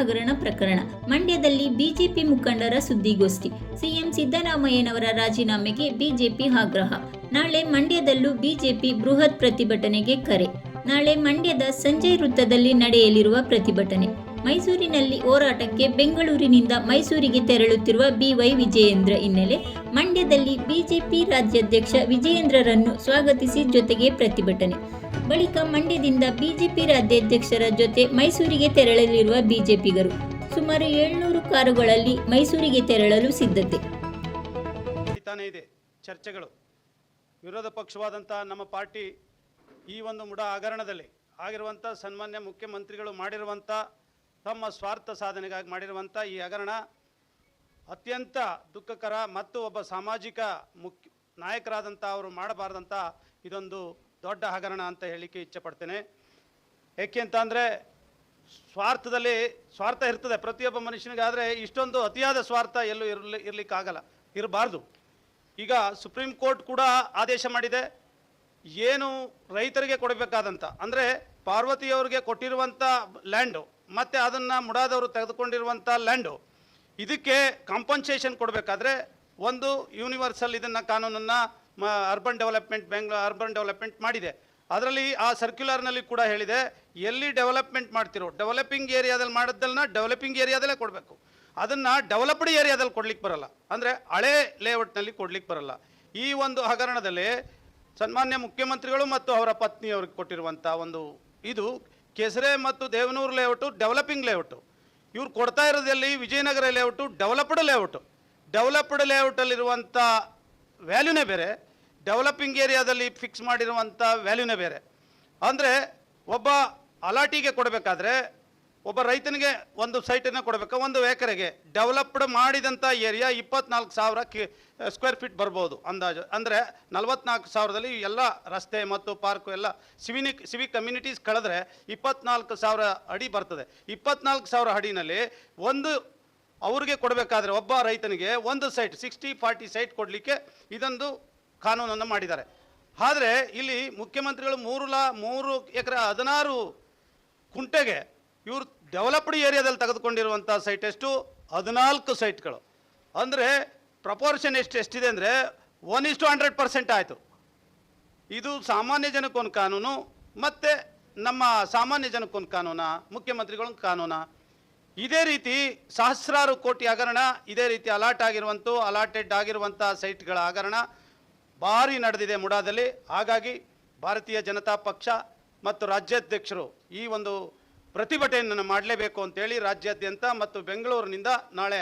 ಹಗರಣ ಪ್ರಕರಣ. ಮಂಡ್ಯದಲ್ಲಿ ಬಿಜೆಪಿ ಮುಖಂಡರ ಸುದ್ದಿಗೋಷ್ಠಿ. ಸಿಎಂ ಸಿದ್ದರಾಮಯ್ಯನವರ ರಾಜೀನಾಮೆಗೆ ಬಿಜೆಪಿ ಆಗ್ರಹ. ನಾಳೆ ಮಂಡ್ಯದಲ್ಲೂ ಬಿಜೆಪಿ ಬೃಹತ್ ಪ್ರತಿಭಟನೆಗೆ ಕರೆ. ನಾಳೆ ಮಂಡ್ಯದ ಸಂಜಯ್ ವೃತ್ತದಲ್ಲಿ ನಡೆಯಲಿರುವ ಪ್ರತಿಭಟನೆ. ಮೈಸೂರಿನಲ್ಲಿ ಹೋರಾಟಕ್ಕೆ ಬೆಂಗಳೂರಿನಿಂದ ಮೈಸೂರಿಗೆ ತೆರಳುತ್ತಿರುವ ಬಿವೈ ವಿಜಯೇಂದ್ರ ಹಿನ್ನೆಲೆ ಮಂಡ್ಯದಲ್ಲಿ ಬಿಜೆಪಿ ರಾಜ್ಯಾಧ್ಯಕ್ಷ ವಿಜಯೇಂದ್ರರನ್ನು ಸ್ವಾಗತಿಸಿ ಜೊತೆಗೆ ಪ್ರತಿಭಟನೆ. ಬಳಿಕ ಮಂಡ್ಯದಿಂದ ಬಿಜೆಪಿ ರಾಜ್ಯಾಧ್ಯಕ್ಷರ ಜೊತೆ ಮೈಸೂರಿಗೆ ತೆರಳಲಿರುವ ಬಿಜೆಪಿಗರು ಸುಮಾರು 700 ಕಾರುಗಳಲ್ಲಿ ಮೈಸೂರಿಗೆ ತೆರಳಲು ಸಿದ್ಧತೆ. ಇದೆ ಚರ್ಚೆಗಳು. ವಿರೋಧ ಪಕ್ಷವಾದಂಥ ನಮ್ಮ ಪಾರ್ಟಿ ಈ ಒಂದು ಮುಡ ಹಗರಣದಲ್ಲಿ ಆಗಿರುವಂಥ ಸನ್ಮಾನ್ಯ ಮುಖ್ಯಮಂತ್ರಿಗಳು ಮಾಡಿರುವಂಥ ತಮ್ಮ ಸ್ವಾರ್ಥ ಸಾಧನೆಗಾಗಿ ಮಾಡಿರುವಂಥ ಈ ಹಗರಣ ಅತ್ಯಂತ ದುಃಖಕರ ಮತ್ತು ಒಬ್ಬ ಸಾಮಾಜಿಕ ನಾಯಕರಾದಂಥ ಅವರು ಮಾಡಬಾರ್ದಂಥ ಇದೊಂದು ದೊಡ್ಡ ಹಗರಣ ಅಂತ ಹೇಳಲಿಕ್ಕೆ ಇಚ್ಛೆಪಡ್ತೇನೆ. ಏಕೆ ಅಂತ ಅಂದರೆ ಸ್ವಾರ್ಥ ಇರ್ತದೆ ಪ್ರತಿಯೊಬ್ಬ ಮನುಷ್ಯನಿಗಾದರೆ, ಇಷ್ಟೊಂದು ಅತಿಯಾದ ಸ್ವಾರ್ಥ ಎಲ್ಲೂ ಇರಲಿಕ್ಕಾಗಲ್ಲ, ಇರಬಾರ್ದು. ಈಗ ಸುಪ್ರೀಂ ಕೋರ್ಟ್ ಕೂಡ ಆದೇಶ ಮಾಡಿದೆ, ಏನು ರೈತರಿಗೆ ಕೊಡಬೇಕಾದಂಥ ಅಂದರೆ ಪಾರ್ವತಿಯವರಿಗೆ ಕೊಟ್ಟಿರುವಂಥ ಲ್ಯಾಂಡು ಮತ್ತು ಅದನ್ನು ಮುಡಾದವರು ತೆಗೆದುಕೊಂಡಿರುವಂಥ ಲ್ಯಾಂಡು, ಇದಕ್ಕೆ ಕಾಂಪನ್ಸೇಷನ್ ಕೊಡಬೇಕಾದ್ರೆ ಒಂದು ಯೂನಿವರ್ಸಲ್ ಇದನ್ನು ಕಾನೂನನ್ನು ಅರ್ಬನ್ ಡೆವಲಪ್ಮೆಂಟ್ ಮಾಡಿದೆ. ಅದರಲ್ಲಿ ಆ ಸರ್ಕ್ಯುಲರ್ನಲ್ಲಿ ಕೂಡ ಹೇಳಿದೆ, ಎಲ್ಲಿ ಡೆವಲಪ್ಮೆಂಟ್ ಮಾಡ್ತಿರೋ ಡೆವಲಪಿಂಗ್ ಏರಿಯಾದಲ್ಲಿ ಮಾಡಿದ್ದನ್ನ ಡೆವಲಪಿಂಗ್ ಏರಿಯಾದಲ್ಲೇ ಕೊಡಬೇಕು, ಅದನ್ನು ಡೆವಲಪ್ಡ್ ಏರಿಯಾದಲ್ಲಿ ಕೊಡ್ಲಿಕ್ಕೆ ಬರಲ್ಲ, ಅಂದರೆ ಹಳೆ ಲೇಔಟ್ನಲ್ಲಿ ಕೊಡ್ಲಿಕ್ಕೆ ಬರಲ್ಲ. ಈ ಒಂದು ಹಗರಣದಲ್ಲಿ ಸನ್ಮಾನ್ಯ ಮುಖ್ಯಮಂತ್ರಿಗಳು ಮತ್ತು ಅವರ ಪತ್ನಿಯವ್ರಿಗೆ ಕೊಟ್ಟಿರುವಂಥ ಒಂದು ಇದು ಕೆಸರೆ ಮತ್ತು ದೇವನೂರು ಲೇಔಟು ಡೆವಲಪಿಂಗ್ ಲೇಔಟು, ಇವ್ರು ಕೊಡ್ತಾ ಇರೋದಲ್ಲಿ ವಿಜಯನಗರ ಲೇಔಟು ಡೆವಲಪ್ಡ್ ಲೇಔಟಲ್ಲಿರುವಂಥ ವ್ಯಾಲ್ಯೂನೇ ಬೇರೆ, ಡೆವಲಪಿಂಗ್ ಏರಿಯಾದಲ್ಲಿ ಫಿಕ್ಸ್ ಮಾಡಿರುವಂಥ ವ್ಯಾಲ್ಯೂನೇ ಬೇರೆ. ಅಂದರೆ ಒಬ್ಬ ಅಲಾಟಿಗೆ ಕೊಡಬೇಕಾದ್ರೆ ಒಬ್ಬ ರೈತನಿಗೆ ಒಂದು ಸೈಟನ್ನು ಕೊಡಬೇಕು, ಒಂದು ಎಕರೆಗೆ ಡೆವಲಪ್ಡ್ ಮಾಡಿದಂಥ ಏರಿಯಾ 24,000 ಸ್ಕ್ವೇರ್ ಫೀಟ್ ಬರ್ಬೋದು ಅಂದಾಜು. ಅಂದರೆ 44,000ದಲ್ಲಿ ಎಲ್ಲ ರಸ್ತೆ ಮತ್ತು ಪಾರ್ಕು ಎಲ್ಲ ಸಿವಿಕ್ ಕಮ್ಯುನಿಟೀಸ್ ಕಳೆದ್ರೆ 24,000 ಅಡಿ ಬರ್ತದೆ. 24,000 ಅಡಿನಲ್ಲಿ ಒಂದು ಅವ್ರಿಗೆ ಕೊಡಬೇಕಾದ್ರೆ ಒಬ್ಬ ರೈತನಿಗೆ ಒಂದು ಸೈಟ್ 60-40 ಸೈಟ್ ಕೊಡಲಿಕ್ಕೆ ಇದೊಂದು ಕಾನೂನನ್ನು ಮಾಡಿದ್ದಾರೆ. ಆದರೆ ಇಲ್ಲಿ ಮುಖ್ಯಮಂತ್ರಿಗಳು 3 ಎಕರೆ 16 ಕುಂಟೆಗೆ ಇವರು ಡೆವಲಪ್ಡ್ ಏರಿಯಾದಲ್ಲಿ ತೆಗೆದುಕೊಂಡಿರುವಂಥ ಸೈಟ್ ಎಷ್ಟು? 14 ಸೈಟ್ಗಳು. ಅಂದರೆ ಪ್ರಪೋರ್ಷನ್ ಎಷ್ಟಿದೆ ಅಂದರೆ 1:100% ಆಯಿತು. ಇದು ಸಾಮಾನ್ಯ ಜನಕ್ಕೊಂದು ಕಾನೂನು ಮತ್ತು ನಮ್ಮ ಸಾಮಾನ್ಯ ಜನಕ್ಕೊಂದು ಕಾನೂನು, ಮುಖ್ಯಮಂತ್ರಿಗಳೊಂದು ಕಾನೂನು. ಇದೇ ರೀತಿ ಸಹಸ್ರಾರು ಕೋಟಿ ಹಗರಣ, ಇದೇ ರೀತಿ ಅಲಾಟೆಡ್ ಆಗಿರುವಂಥ ಸೈಟ್ಗಳ ಹಗರಣ ಭಾರಿ ನಡೆದಿದೆ ಮುಡಾದಲ್ಲಿ. ಹಾಗಾಗಿ ಭಾರತೀಯ ಜನತಾ ಪಕ್ಷ ಮತ್ತು ರಾಜ್ಯಾಧ್ಯಕ್ಷರು ಈ ಒಂದು ಪ್ರತಿಭಟನೆಯನ್ನು ಮಾಡಲೇಬೇಕು ಅಂತೇಳಿ ರಾಜ್ಯಾದ್ಯಂತ ಮತ್ತು ಬೆಂಗಳೂರಿನಿಂದ ನಾಳೆ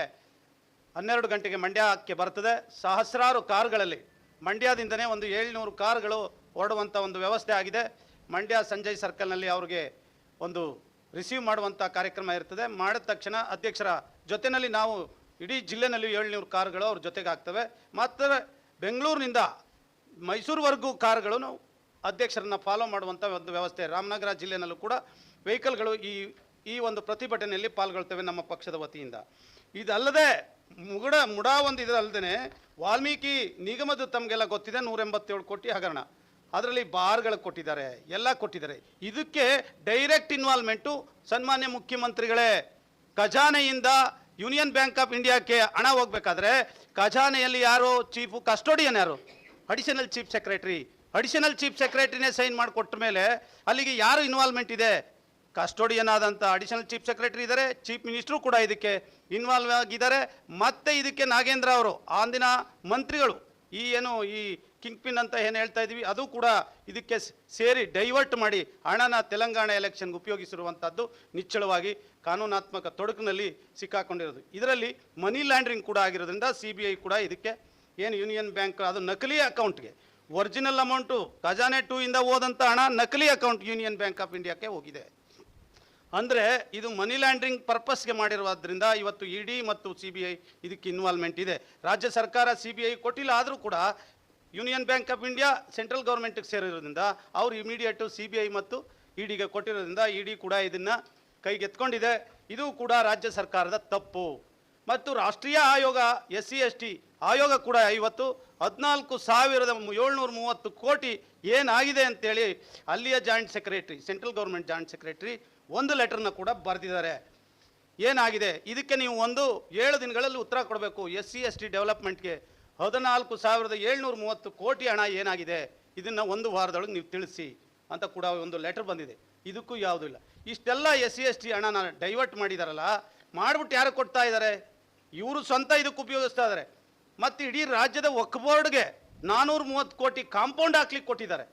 12 ಗಂಟೆಗೆ ಮಂಡ್ಯಕ್ಕೆ ಬರ್ತದೆ. ಸಹಸ್ರಾರು ಕಾರುಗಳಲ್ಲಿ ಮಂಡ್ಯದಿಂದನೇ ಒಂದು 700 ಕಾರುಗಳು ಹೊರಡುವಂಥ ಒಂದು ವ್ಯವಸ್ಥೆ ಆಗಿದೆ. ಮಂಡ್ಯ ಸಂಜಯ್ ಸರ್ಕಲ್ನಲ್ಲಿ ಅವ್ರಿಗೆ ಒಂದು ರಿಸೀವ್ ಮಾಡುವಂಥ ಕಾರ್ಯಕ್ರಮ ಇರ್ತದೆ. ಮಾಡಿದ ತಕ್ಷಣ ಅಧ್ಯಕ್ಷರ ಜೊತೆಯಲ್ಲಿ ನಾವು ಇಡೀ ಜಿಲ್ಲೆನಲ್ಲಿ 700 ಕಾರುಗಳು ಅವ್ರ ಜೊತೆಗೆ ಆಗ್ತವೆ. ಮತ್ತು ಬೆಂಗಳೂರಿನಿಂದ ಮೈಸೂರುವರೆಗೂ ಕಾರುಗಳು ಅಧ್ಯಕ್ಷರನ್ನು ಫಾಲೋ ಮಾಡುವಂಥ ಒಂದು ವ್ಯವಸ್ಥೆ. ರಾಮನಗರ ಜಿಲ್ಲೆಯಲ್ಲೂ ಕೂಡ ವೆಹಿಕಲ್ಗಳು ಈ ಒಂದು ಪ್ರತಿಭಟನೆಯಲ್ಲಿ ಪಾಲ್ಗೊಳ್ತವೆ ನಮ್ಮ ಪಕ್ಷದ ವತಿಯಿಂದ. ಇದಲ್ಲದೆ ಮುಡಾ ಒಂದು ಇದಲ್ಲದೆ ವಾಲ್ಮೀಕಿ ನಿಗಮದ ತಮಗೆಲ್ಲ ಗೊತ್ತಿದೆ 187 ಕೋಟಿ ಹಗರಣ, ಅದರಲ್ಲಿ ಬಾರ್ಗಳು ಕೊಟ್ಟಿದ್ದಾರೆ, ಎಲ್ಲ ಕೊಟ್ಟಿದ್ದಾರೆ. ಇದಕ್ಕೆ ಡೈರೆಕ್ಟ್ ಇನ್ವಾಲ್ವ್ಮೆಂಟು ಸನ್ಮಾನ್ಯ ಮುಖ್ಯಮಂತ್ರಿಗಳೇ. ಖಜಾನೆಯಿಂದ ಯೂನಿಯನ್ ಬ್ಯಾಂಕ್ ಆಫ್ ಇಂಡಿಯಾಕ್ಕೆ ಹಣ ಹೋಗಬೇಕಾದ್ರೆ ಖಜಾನೆಯಲ್ಲಿ ಯಾರು ಚೀಫು ಕಸ್ಟೋಡಿಯನ್ ಯಾರು? ಅಡಿಷನಲ್ ಚೀಫ್ ಸೆಕ್ರೆಟರಿನೇ ಸೈನ್ ಮಾಡಿಕೊಟ್ಟ ಮೇಲೆ ಅಲ್ಲಿಗೆ ಯಾರು ಇನ್ವಾಲ್ವ್ಮೆಂಟ್ ಇದೆ? ಕಸ್ಟೋಡಿಯನ್ ಆದಂಥ ಅಡಿಷನಲ್ ಚೀಫ್ ಸೆಕ್ರೆಟರಿ ಇದ್ದಾರೆ, ಚೀಫ್ ಮಿನಿಸ್ಟ್ರು ಕೂಡ ಇದಕ್ಕೆ ಇನ್ವಾಲ್ವ್ ಆಗಿದ್ದಾರೆ. ಮತ್ತು ಇದಕ್ಕೆ ನಾಗೇಂದ್ರ ಅವರು ಅಂದಿನ ಮಂತ್ರಿಗಳು ಈ ಕಿಂಗ್ ಪಿನ್ ಅಂತ ಏನು ಹೇಳ್ತಾ ಇದ್ದೀವಿ ಅದು ಕೂಡ ಇದಕ್ಕೆ ಸೇರಿ ಡೈವರ್ಟ್ ಮಾಡಿ ಹಣನ ತೆಲಂಗಾಣ ಎಲೆಕ್ಷನ್ಗೆ ಉಪಯೋಗಿಸಿರುವಂಥದ್ದು ನಿಚ್ಚಳವಾಗಿ ಕಾನೂನಾತ್ಮಕ ತೊಡಕಿನಲ್ಲಿ ಸಿಕ್ಕಾಕೊಂಡಿರೋದು. ಇದರಲ್ಲಿ ಮನಿ ಲ್ಯಾಂಡ್ರಿಂಗ್ ಕೂಡ ಆಗಿರೋದ್ರಿಂದ CBI ಕೂಡ ಇದಕ್ಕೆ ಏನು ಯೂನಿಯನ್ ಬ್ಯಾಂಕ್ ಅದು ನಕಲಿ ಅಕೌಂಟ್ಗೆ ಒರಿಜಿನಲ್ ಅಮೌಂಟು ಖಜಾನೆ 2 ಇಂದ ಹೋದಂಥ ಹಣ ನಕಲಿ ಅಕೌಂಟ್ ಯೂನಿಯನ್ ಬ್ಯಾಂಕ್ ಆಫ್ ಇಂಡಿಯಾಕ್ಕೆ ಹೋಗಿದೆ. ಅಂದರೆ ಇದು ಮನಿ ಲ್ಯಾಂಡ್ರಿಂಗ್ ಪರ್ಪಸ್ಗೆ ಮಾಡಿರುವುದರಿಂದ ಇವತ್ತು ED ಮತ್ತು CBI ಇದಕ್ಕೆ ಇನ್ವಾಲ್ವ್ಮೆಂಟ್ ಇದೆ. ರಾಜ್ಯ ಸರ್ಕಾರ CBI ಕೊಟ್ಟಿಲ್ಲ, ಆದರೂ ಕೂಡ Union Bank of India central ಗೌರ್ಮೆಂಟ್ಗೆ ಸೇರಿರೋದ್ರಿಂದ ಅವರು ಇಮಿಡಿಯೇಟು CBI ಮತ್ತು EDಗೆ ಕೊಟ್ಟಿರೋದ್ರಿಂದ ED ಕೂಡ ಇದನ್ನು ಕೈಗೆತ್ಕೊಂಡಿದೆ. ಇದು ಕೂಡ ರಾಜ್ಯ ಸರ್ಕಾರದ ತಪ್ಪು. ಮತ್ತು ರಾಷ್ಟ್ರೀಯ ಆಯೋಗ SC/ST ಆಯೋಗ ಕೂಡ ಇವತ್ತು 14,730 ಕೋಟಿ ಏನಾಗಿದೆ ಅಂತೇಳಿ ಅಲ್ಲಿಯ joint secretary, central government joint secretary ಒಂದು ಲೆಟರ್ನ ಕೂಡ ಬರೆದಿದ್ದಾರೆ. ಏನಾಗಿದೆ ಇದಕ್ಕೆ ನೀವು 7 ದಿನಗಳಲ್ಲಿ ಉತ್ತರ ಕೊಡಬೇಕು. SC/ST ಡೆವಲಪ್ಮೆಂಟ್ಗೆ 14,730 ಕೋಟಿ ಹಣ ಏನಾಗಿದೆ ಇದನ್ನು 1 ವಾರದೊಳಗೆ ನೀವು ತಿಳಿಸಿ ಅಂತ ಕೂಡ ಒಂದು ಲೆಟರ್ ಬಂದಿದೆ. ಇದಕ್ಕೂ ಯಾವುದೂ ಇಲ್ಲ. ಇಷ್ಟೆಲ್ಲ SC/ST ಹಣನ ಡೈವರ್ಟ್ ಮಾಡಿದಾರಲ್ಲ, ಮಾಡಿಬಿಟ್ಟು ಯಾರು ಕೊಡ್ತಾ ಇದ್ದಾರೆ? ಇವರು ಸ್ವಂತ ಇದಕ್ಕೆ ಉಪಯೋಗಿಸ್ತಾ ಇದ್ದಾರೆ. ಮತ್ತು ಇಡೀ ರಾಜ್ಯದ ವಕ್ಫ್ ಬೋರ್ಡ್ಗೆ 430 ಕೋಟಿ ಕಾಂಪೌಂಡ್ ಹಾಕ್ಲಿಕ್ಕೆ ಕೊಟ್ಟಿದ್ದಾರೆ.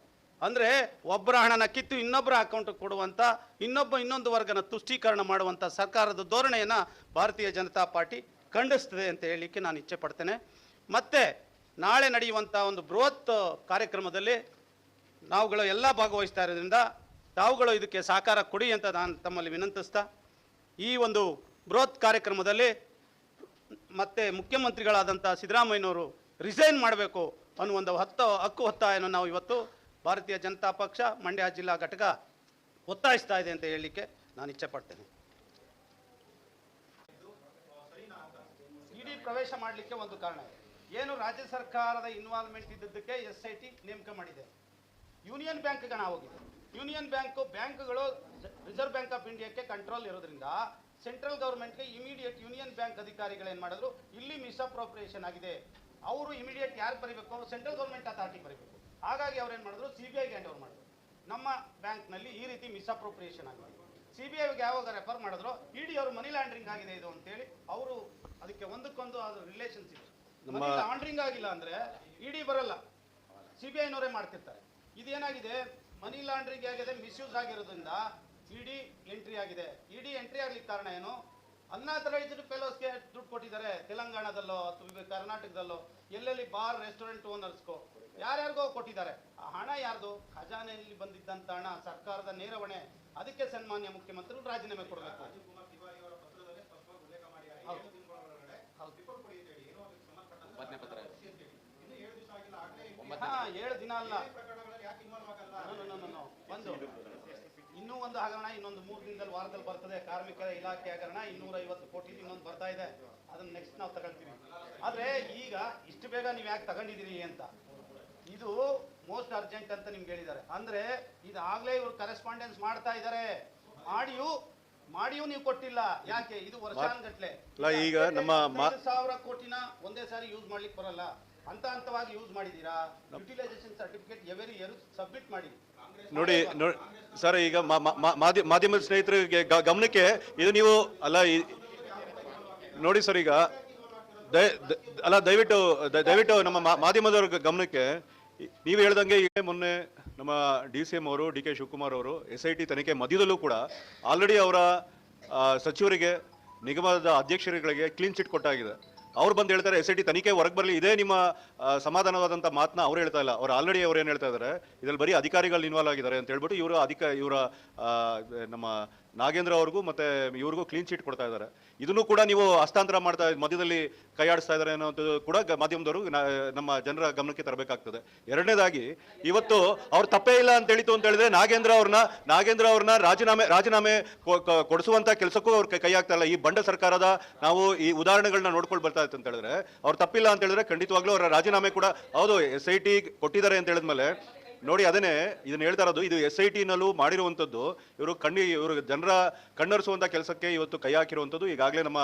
ಅಂದರೆ ಒಬ್ಬರ ಹಣನ ಕಿತ್ತು ಇನ್ನೊಬ್ಬರ ಅಕೌಂಟ್ಗೆ ಕೊಡುವಂಥ, ಇನ್ನೊಂದು ವರ್ಗನ ತುಷ್ಟೀಕರಣ ಮಾಡುವಂಥ ಸರ್ಕಾರದ ಧೋರಣೆಯನ್ನು ಭಾರತೀಯ ಜನತಾ ಪಾರ್ಟಿ ಖಂಡಿಸ್ತದೆ ಅಂತ ಹೇಳಲಿಕ್ಕೆ ನಾನು ಇಚ್ಛೆ ಪಡ್ತೇನೆ. ಮತ್ತು ನಾಳೆ ನಡೆಯುವಂಥ ಒಂದು ಬೃಹತ್ ಕಾರ್ಯಕ್ರಮದಲ್ಲಿ ನಾವುಗಳು ಎಲ್ಲ ಭಾಗವಹಿಸ್ತಾ ಇರೋದ್ರಿಂದ ತಾವುಗಳು ಇದಕ್ಕೆ ಸಹಕಾರ ಕೊಡಿ ಅಂತ ನಾನು ತಮ್ಮಲ್ಲಿ ವಿನಂತಿಸ್ತಾ, ಈ ಒಂದು ಬೃಹತ್ ಕಾರ್ಯಕ್ರಮದಲ್ಲಿ ಮತ್ತೆ ಮುಖ್ಯಮಂತ್ರಿಗಳಾದಂಥ ಸಿದ್ದರಾಮಯ್ಯನವರು ರಿಸೈನ್ ಮಾಡಬೇಕು ಅನ್ನುವ ಹಕ್ಕು ಒತ್ತಾಯವನ್ನು ನಾವು ಇವತ್ತು ಭಾರತೀಯ ಜನತಾ ಪಕ್ಷ ಮಂಡ್ಯ ಜಿಲ್ಲಾ ಘಟಕ ಒತ್ತಾಯಿಸ್ತಾ ಇದೆ ಅಂತ ಹೇಳಲಿಕ್ಕೆ ನಾನು ಇಚ್ಛೆ ಪಡ್ತೇನೆ. ಇಡಿ ಪ್ರವೇಶ ಮಾಡಲಿಕ್ಕೆ ಒಂದು ಕಾರಣ ಇದೆ. ಏನು ರಾಜ್ಯ ಸರ್ಕಾರದ ಇನ್ವಾಲ್ವ್ಮೆಂಟ್ ಇದ್ದದ್ದಕ್ಕೆ SIT ನೇಮಕ ಮಾಡಿದೆ. ಯೂನಿಯನ್ ಬ್ಯಾಂಕ್ಗೆ ಹಣ ಹೋಗಿದೆ. ಯೂನಿಯನ್ ಬ್ಯಾಂಕ್ಗಳು ರಿಸರ್ವ್ ಬ್ಯಾಂಕ್ ಆಫ್ ಇಂಡಿಯಾಕ್ಕೆ ಕಂಟ್ರೋಲ್ ಇರೋದ್ರಿಂದ ಸೆಂಟ್ರಲ್ ಗೌರ್ಮೆಂಟ್ಗೆ ಇಮಿಡಿಯೇಟ್ ಯೂನಿಯನ್ ಬ್ಯಾಂಕ್ ಅಧಿಕಾರಿಗಳು ಏನು ಮಾಡಿದ್ರು, ಇಲ್ಲಿ ಮಿಸ್ಅಪ್ರೋಪ್ರಿಯೇಷನ್ ಆಗಿದೆ, ಅವರು ಇಮಿಡಿಯೇಟ್ ಯಾರು ಬರೀಬೇಕು? ಸೆಂಟ್ರಲ್ ಗೌರ್ಮೆಂಟ್ ಅಥಾರಿಟಿ ಬರೀಬೇಕು. ಹಾಗಾಗಿ ಅವ್ರು ಏನು ಮಾಡಿದ್ರು, CBIಗೆ ಹ್ಯಾಂಡ್ ಓವರ್ ಮಾಡಿದ್ರು. ನಮ್ಮ ಬ್ಯಾಂಕ್ನಲ್ಲಿ ಈ ರೀತಿ ಮಿಸ್ಅಪ್ರೋಪ್ರಿಯೇಷನ್ ಆಗಿದೆ. CBIಗೆ ಯಾವಾಗ ರೆಫರ್ ಮಾಡಿದ್ರು, ED ಅವರು ಮನಿ ಲಾಂಡ್ರಿಂಗ್ ಆಗಿದೆ ಇದು ಅಂತೇಳಿ ಅವರು ಅದಕ್ಕೆ ಒಂದಕ್ಕೊಂದು ಅದು ರಿಲೇಷನ್ಶಿಪ್. ಮನಿ ಲಾಂಡ್ರಿಂಗ್ ಆಗಿಲ್ಲ ಅಂದರೆ ED ಬರಲ್ಲ, CBIನವರೇ ಮಾಡ್ತಿರ್ತಾರೆ. ಇದೇನಾಗಿದೆ, ಮನಿ ಲಾಂಡ್ರಿಂಗ್ ಆಗಿದೆ, ಮಿಸ್ಯೂಸ್ ಆಗಿರೋದ್ರಿಂದ ED ಎಂಟ್ರಿ ಆಗಿದೆ. ED ಎಂಟ್ರಿ ಆಗ್ಲಿಕ್ಕೆ ಕಾರಣ ಏನು? ಅನ್ಆಥರೈಸ್ಡ್ ಫೆಲೋಸ್ಗೆ ದುಡ್ಡು ಕೊಟ್ಟಿದ್ದಾರೆ. ತೆಲಂಗಾಣದಲ್ಲೋ ಅಥವಾ ಕರ್ನಾಟಕದಲ್ಲೋ ಎಲ್ಲೆಲ್ಲಿ ಬಾರ್ ರೆಸ್ಟೋರೆಂಟ್ ಓನರ್ಸ್ಗೋ ಯಾರ್ಯಾರಿಗೋ ಕೊಟ್ಟಿದ್ದಾರೆ. ಆ ಹಣ ಯಾರ್ದು? ಖಜಾನೆಯಲ್ಲಿ ಬಂದಿದ್ದಂಥ ಹಣ, ಸರ್ಕಾರದ ನೇರ ಹೊಣೆ. ಅದಕ್ಕೆ ಸನ್ಮಾನ್ಯ ಮುಖ್ಯಮಂತ್ರಿಗಳು ರಾಜೀನಾಮೆ ಕೊಡಬೇಕು. ಹಾ, 7 ದಿನ ಅಲ್ಲ, ಇನ್ನೂ ಒಂದು ಹಗರಣ, ಇನ್ನೊಂದು 3 ದಿನದಲ್ಲಿ ವಾರದಲ್ಲಿ ಬರ್ತದೆ. ಕಾರ್ಮಿಕರ ಇಲಾಖೆ ಹಗರಣ 250 ಕೋಟಿ ಇನ್ನೊಂದು ಬರ್ತಾ ಇದೆ. ಅದನ್ನ ನೆಕ್ಸ್ಟ್ ನಾವು ತಗೊಳ್ತೀವಿ. ಆದ್ರೆ ಈಗ ಇಷ್ಟು ಬೇಗ ನೀವು ಯಾಕೆ ತಗೊಂಡಿದ್ದೀರಿ ಅಂತ, ಇದು ಮೋಸ್ಟ್ ಅರ್ಜೆಂಟ್ ಅಂತ ನಿಮ್ಗೆ ಹೇಳಿದ್ದಾರೆ. ಅಂದ್ರೆ ಇದಾಗಲೇ ಇವರು ಕರೆಸ್ಪಾಂಡೆನ್ಸ್ ಮಾಡ್ತಾ ಇದ್ದಾರೆ. ಮಾಡಿಯೂ ನೀವು ಕೊಟ್ಟಿಲ್ಲ. ಯಾಕೆ? ಇದು ವರ್ಷಾನುಗಟ್ಲೆ. ಈಗ ನಮ್ಮ 1000 ಕೋಟಿನ ಒಂದೇ ಸಾರಿ ಯೂಸ್ ಮಾಡ್ಲಿಕ್ಕೆ ಬರಲ್ಲ, ಹಂತವಾಗಿ ಯೂಸ್ ಮಾಡಿದೀರಾ. Utilisation certificate every year submit ಮಾಡಿ. ನೋಡಿ ಸರ್, ಈಗ ಮಾಧ್ಯಮ ಸ್ನೇಹಿತರಿಗೆ ಗಮನಕ್ಕೆ ಇದು ನೀವು ಅಲ್ಲ ನೋಡಿ ಸರ್, ಈಗ ಅಲ್ಲ ದಯವಿಟ್ಟು ನಮ್ಮ ಮಾಧ್ಯಮದವ್ರ ಗಮನಕ್ಕೆ ನೀವು ಹೇಳ್ದಂಗೆ ಈಗ ಮೊನ್ನೆ ನಮ್ಮ DCM ಅವರು DK ಶಿವಕುಮಾರ್ ಅವರು SIT ತನಿಖೆ ಮಧ್ಯದಲ್ಲೂ ಕೂಡ ಆಲ್ರೆಡಿ ಅವರ ಸಚಿವರಿಗೆ, ನಿಗಮದ ಅಧ್ಯಕ್ಷರುಗಳಿಗೆ ಕ್ಲೀನ್ ಚಿಟ್ ಕೊಟ್ಟಾಗಿದೆ. ಅವ್ರು ಬಂದು ಹೇಳ್ತಾರೆ SIT ತನಿಖೆ ಹೊರಗೆ ಬರಲಿ, ಇದೇ ನಿಮ್ಮ ಸಮಾಧಾನವಾದಂಥ ಮಾತನ್ನ ಅವ್ರು ಹೇಳ್ತಾ ಇಲ್ಲ. ಅವ್ರು ಆಲ್ರೆಡಿ ಅವ್ರು ಏನು ಹೇಳ್ತಾ ಇದ್ದಾರೆ, ಇದ್ರಲ್ಲಿ ಬರೀ ಅಧಿಕಾರಿಗಳು ಇನ್ವಾಲ್ವ್ ಆಗಿದ್ದಾರೆ ಅಂತ ಹೇಳ್ಬಿಟ್ಟು ಇವರ ನಮ್ಮ ನಾಗೇಂದ್ರ ಅವ್ರಿಗೂ ಮತ್ತೆ ಇವ್ರಿಗೂ ಕ್ಲೀನ್ ಚೀಟ್ ಕೊಡ್ತಾ ಇದ್ದಾರೆ. ಇದನ್ನು ಕೂಡ ನೀವು ಹಸ್ತಾಂತರ ಮಾಡ್ತಾ ಮಧ್ಯದಲ್ಲಿ ಕೈಯಾಡಿಸ್ತಾ ಇದ್ದಾರೆ ಅನ್ನೋದು ಕೂಡ ಮಾಧ್ಯಮದವರು ನಮ್ಮ ಜನರ ಗಮನಕ್ಕೆ ತರಬೇಕಾಗ್ತದೆ. ಎರಡನೇದಾಗಿ ಇವತ್ತು ಅವ್ರು ತಪ್ಪೇ ಇಲ್ಲ ಅಂತ ಹೇಳಿತು ಅಂತ ಹೇಳಿದ್ರೆ ನಾಗೇಂದ್ರ ಅವ್ರನ್ನ ರಾಜೀನಾಮೆ ಕೊಡಿಸುವಂತ ಕೆಲಸಕ್ಕೂ ಅವ್ರು ಕೈ ಹಾಕ್ತಾ ಇಲ್ಲ. ಈ ಬಂಡ ಸರ್ಕಾರದ ನಾವು ಈ ಉದಾಹರಣೆಗಳನ್ನ ನೋಡ್ಕೊಂಡು ಬರ್ತಾ ಇತ್ತು ಅಂತ ಹೇಳಿದ್ರೆ, ಅವ್ರು ತಪ್ಪಿಲ್ಲ ಅಂತ ಹೇಳಿದ್ರೆ ಖಂಡಿತವಾಗ್ಲೂ ಅವರ ರಾಜೀನಾಮೆ ಕೂಡ ಹೌದು. SIT ಕೊಟ್ಟಿದ್ದಾರೆ ಅಂತ ಹೇಳಿದ್ಮೇಲೆ ನೋಡಿ, ಅದನ್ನೇ ಇದನ್ನ ಹೇಳ್ತಾ ಇರೋದು. ಇದು SIT ನಲ್ಲೂ ಮಾಡಿರುವಂಥದ್ದು, ಇವರು ಜನರ ಕಣ್ಣರಿಸುವಂಥ ಕೆಲಸಕ್ಕೆ ಇವತ್ತು ಕೈ ಹಾಕಿರುವಂಥದ್ದು. ಈಗಾಗಲೇ ನಮ್ಮ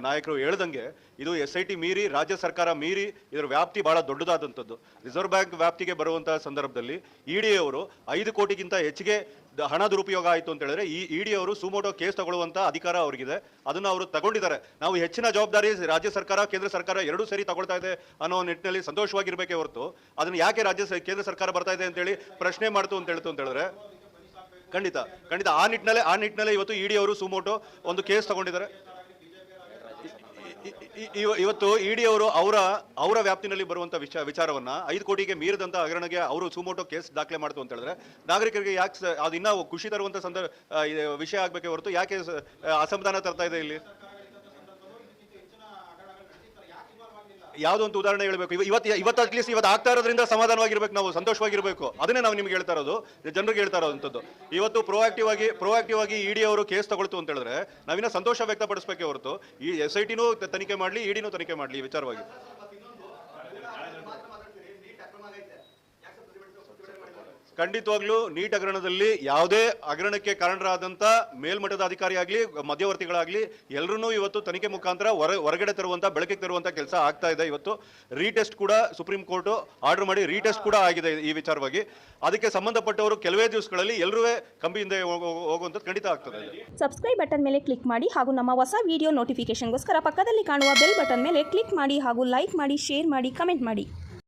ನಾಯಕರು ಹೇಳ್ದಂಗೆ ಇದು SIT ಮೀರಿ, ರಾಜ್ಯ ಸರ್ಕಾರ ಮೀರಿ ಇದರ ವ್ಯಾಪ್ತಿ ಬಹಳ ದೊಡ್ಡದಾದಂಥದ್ದು. ರಿಸರ್ವ್ ಬ್ಯಾಂಕ್ ವ್ಯಾಪ್ತಿಗೆ ಬರುವಂತಹ ಸಂದರ್ಭದಲ್ಲಿ ED ಅವರು 5 ಕೋಟಿಗಿಂತ ಹೆಚ್ಚಿಗೆ ಹಣ ದುರುಪಯೋಗ ಆಯಿತು ಅಂತ ಹೇಳಿದ್ರೆ ಈ ED ಅವರು ಸುಮೋಟೋ ಕೇಸ್ ತಗೊಳ್ಳುವಂತ ಅಧಿಕಾರ ಅವರಿಗಿದೆ. ಅದನ್ನು ಅವರು ತಗೊಂಡಿದ್ದಾರೆ. ನಾವು ಹೆಚ್ಚಿನ ಜವಾಬ್ದಾರಿ ರಾಜ್ಯ ಸರ್ಕಾರ, ಕೇಂದ್ರ ಸರ್ಕಾರ ಎರಡೂ ಸೇರಿ ತಗೊಳ್ತಾ ಇದೆ ಅನ್ನೋ ನಿಟ್ಟಿನಲ್ಲಿ ಸಂತೋಷವಾಗಿರ್ಬೇಕೇ ಹೊರತು ಅದನ್ನು ಯಾಕೆ ಕೇಂದ್ರ ಸರ್ಕಾರ ಬರ್ತಾ ಇದೆ ಅಂತೇಳಿ ಪ್ರಶ್ನೆ ಮಾಡ್ತು ಅಂತ ಹೇಳ್ತು ಅಂತ ಹೇಳಿದ್ರೆ ಖಂಡಿತ ಆ ನಿಟ್ಟಿನಲ್ಲೇ ಇವತ್ತು ED ಅವರು ಸುಮೋಟೋ ಒಂದು ಕೇಸ್ ತಗೊಂಡಿದ್ದಾರೆ. ಇವತ್ತು ED ಅವರು ಅವರ ವ್ಯಾಪ್ತಿನಲ್ಲಿ ಬರುವಂತ ವಿಚಾರವನ್ನ 5 ಕೋಟಿಗೆ ಮೀರಿದಂತ ಹಗರಣಗೆ ಅವರು ಸುಮೋಟೋ ಕೇಸ್ ದಾಖಲೆ ಮಾಡ್ತು ಅಂತ ಹೇಳಿದ್ರೆ ನಾಗರಿಕರಿಗೆ ಯಾಕೆ ಅದು ಇನ್ನೂ ಖುಷಿ ತರುವಂತ ವಿಷಯ ಆಗ್ಬೇಕೆ ಹೊರತು ಯಾಕೆ ಅಸಮಾಧಾನ ತರ್ತಾ ಇದೆ ಇಲ್ಲಿ? ಯಾವುದೋ ಒಂದು ಉದಾಹರಣೆ ಹೇಳಬೇಕು. ಇವತ್ತು ಅಟ್ಲೀಸ್ಟ್ ಇವತ್ತು ಆಗ್ತಾ ಇರೋದ್ರಿಂದ ಸಮಾಧಾನವಾಗಿರ್ಬೇಕು, ನಾವು ಸಂತೋಷವಾಗಿರ್ಬೇಕು. ಅದನ್ನೇ ನಾವು ನಿಮ್ಗೆ ಹೇಳ್ತಾ ಇರೋದು, ಜನರಿಗೆ ಹೇಳ್ತಾ ಇರೋದಂಥದ್ದು. ಇವತ್ತು ಪ್ರೋಆಕ್ಟಿವ್ ಆಗಿ ED ಅವರು ಕೇಸ್ ತಗೊಳ್ತು ಅಂತ ಹೇಳಿದ್ರೆ ನಾವಿನ್ನ ಸಂತೋಷ ವ್ಯಕ್ತಪಡಿಸ್ಬೇಕೆ ಹೊರತು ಈ SITನೂ ತನಿಖೆ ಮಾಡಲಿ, EDನೂ ತನಿಖೆ ಮಾಡಲಿ ಈ ವಿಚಾರವಾಗಿ. ಖಂಡಿತವಾಗ್ಲೂ ನೀಟ್ ಹಗರಣದಲ್ಲಿ ಯಾವುದೇ ಹಗರಣಕ್ಕೆ ಕಾರಣರಾದಂಥ ಮೇಲ್ಮಟ್ಟದ ಅಧಿಕಾರಿ ಆಗಲಿ ಮಧ್ಯವರ್ತಿಗಳಾಗಲಿ ಎಲ್ಲರೂ ಇವತ್ತು ತನಿಖೆ ಮುಖಾಂತರ ಹೊರಗಡೆ ತರುವಂಥ ಬೆಳಕಿಗೆ ತರುವಂಥ ಕೆಲಸ ಆಗ್ತಾ ಇದೆ. ಇವತ್ತು ರೀಟೆಸ್ಟ್ ಕೂಡ ಸುಪ್ರೀಂ ಕೋರ್ಟು ಆರ್ಡರ್ ಮಾಡಿ ರೀಟೆಸ್ಟ್ ಕೂಡ ಆಗಿದೆ ಈ ವಿಚಾರವಾಗಿ. ಅದಕ್ಕೆ ಸಂಬಂಧಪಟ್ಟವರು ಕೆಲವೇ ದಿವಸಗಳಲ್ಲಿ ಎಲ್ಲರೂ ಕಂಬಿಯಿಂದ ಹೋಗುವಂಥದ್ದು ಖಂಡಿತ ಆಗ್ತದೆ. ಸಬ್ಸ್ಕ್ರೈಬ್ ಬಟನ್ ಮೇಲೆ ಕ್ಲಿಕ್ ಮಾಡಿ ಹಾಗೂ ನಮ್ಮ ಹೊಸ ವಿಡಿಯೋ ನೋಟಿಫಿಕೇಶನ್ಗೋಸ್ಕರ ಪಕ್ಕದಲ್ಲಿ ಕಾಣುವ ಬೆಲ್ ಬಟನ್ ಮೇಲೆ ಕ್ಲಿಕ್ ಮಾಡಿ ಹಾಗೂ ಲೈಕ್ ಮಾಡಿ, ಶೇರ್ ಮಾಡಿ, ಕಮೆಂಟ್ ಮಾಡಿ.